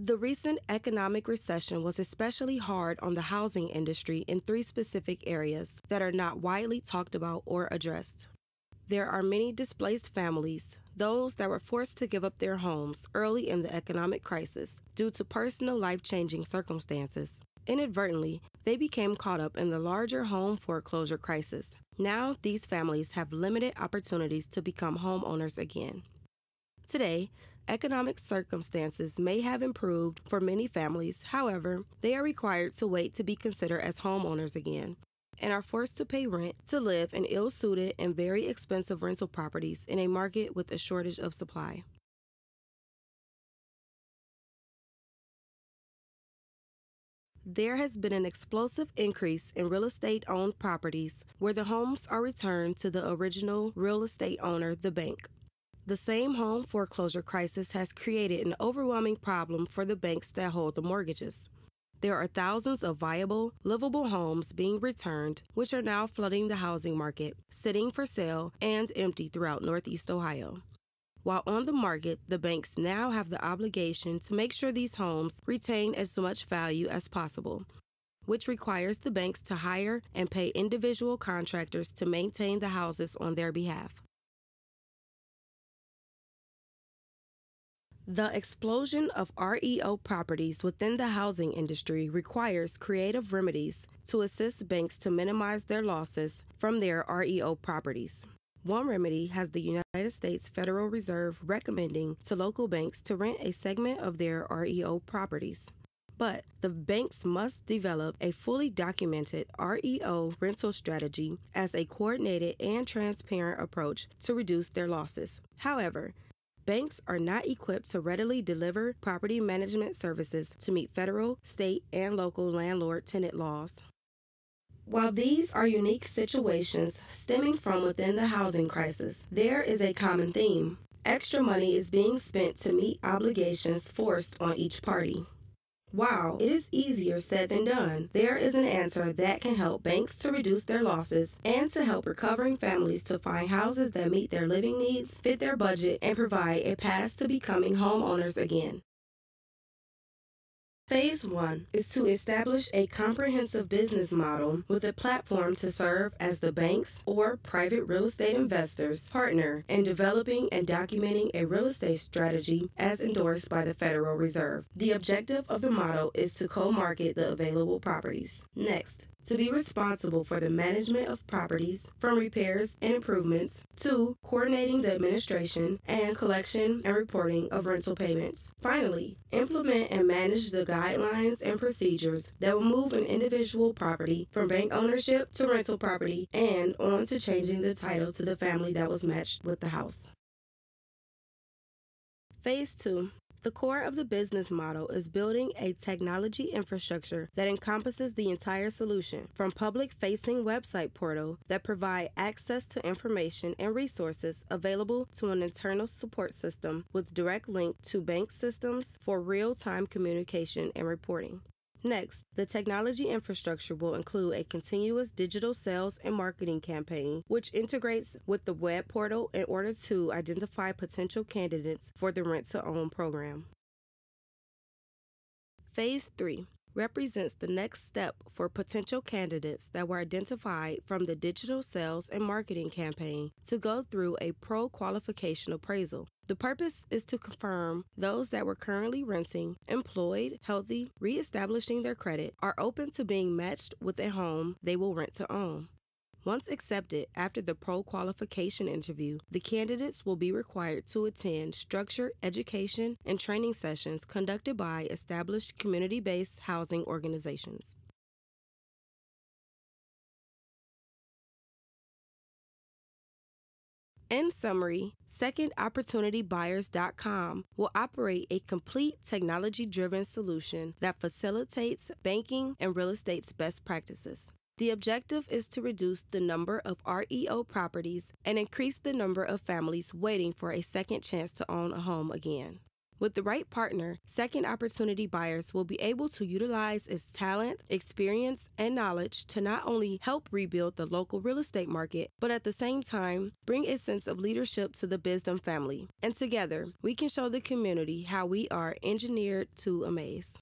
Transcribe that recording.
The recent economic recession was especially hard on the housing industry in three specific areas that are not widely talked about or addressed. There are many displaced families, those that were forced to give up their homes early in the economic crisis due to personal life-changing circumstances. Inadvertently, they became caught up in the larger home foreclosure crisis. Now, these families have limited opportunities to become homeowners again. Today, economic circumstances may have improved for many families. However, they are required to wait to be considered as homeowners again and are forced to pay rent to live in ill-suited and very expensive rental properties in a market with a shortage of supply. There has been an explosive increase in real estate-owned properties where the homes are returned to the original real estate owner, the bank. The same home foreclosure crisis has created an overwhelming problem for the banks that hold the mortgages. There are thousands of viable, livable homes being returned, which are now flooding the housing market, sitting for sale and empty throughout Northeast Ohio. While on the market, the banks now have the obligation to make sure these homes retain as much value as possible, which requires the banks to hire and pay individual contractors to maintain the houses on their behalf. The explosion of REO properties within the housing industry requires creative remedies to assist banks to minimize their losses from their REO properties. One remedy has the United States Federal Reserve recommending to local banks to rent a segment of their REO properties. But the banks must develop a fully documented REO rental strategy as a coordinated and transparent approach to reduce their losses. However, banks are not equipped to readily deliver property management services to meet federal, state, and local landlord-tenant laws. While these are unique situations stemming from within the housing crisis, there is a common theme. Extra money is being spent to meet obligations forced on each party. While it is easier said than done, there is an answer that can help banks to reduce their losses and to help recovering families to find houses that meet their living needs, fit their budget, and provide a path to becoming homeowners again. Phase 1 is to establish a comprehensive business model with a platform to serve as the bank's or private real estate investors' partner in developing and documenting a real estate strategy as endorsed by the Federal Reserve. The objective of the model is to co-market the available properties. Next, to be responsible for the management of properties, from repairs and improvements to coordinating the administration and collection and reporting of rental payments. Finally, implement and manage the guidelines and procedures that will move an individual property from bank ownership to rental property and on to changing the title to the family that was matched with the house. Phase 2. The core of the business model is building a technology infrastructure that encompasses the entire solution, from public-facing website portal that provide access to information and resources available to an internal support system with direct link to bank systems for real-time communication and reporting. Next, the technology infrastructure will include a continuous digital sales and marketing campaign, which integrates with the web portal in order to identify potential candidates for the rent-to-own program. Phase 3 represents the next step for potential candidates that were identified from the digital sales and marketing campaign to go through a pro-qualification appraisal. The purpose is to confirm those that were currently renting, employed, healthy, reestablishing their credit, are open to being matched with a home they will rent to own. Once accepted after the pro-qualification interview, the candidates will be required to attend structured education and training sessions conducted by established community-based housing organizations. In summary, 2ndopportunitybuyers.com will operate a complete technology-driven solution that facilitates banking and real estate's best practices. The objective is to reduce the number of REO properties and increase the number of families waiting for a second chance to own a home again. With the right partner, Second Opportunity Buyers will be able to utilize its talent, experience, and knowledge to not only help rebuild the local real estate market, but at the same time, bring a sense of leadership to the Bisdom family. And together, we can show the community how we are engineered to amaze.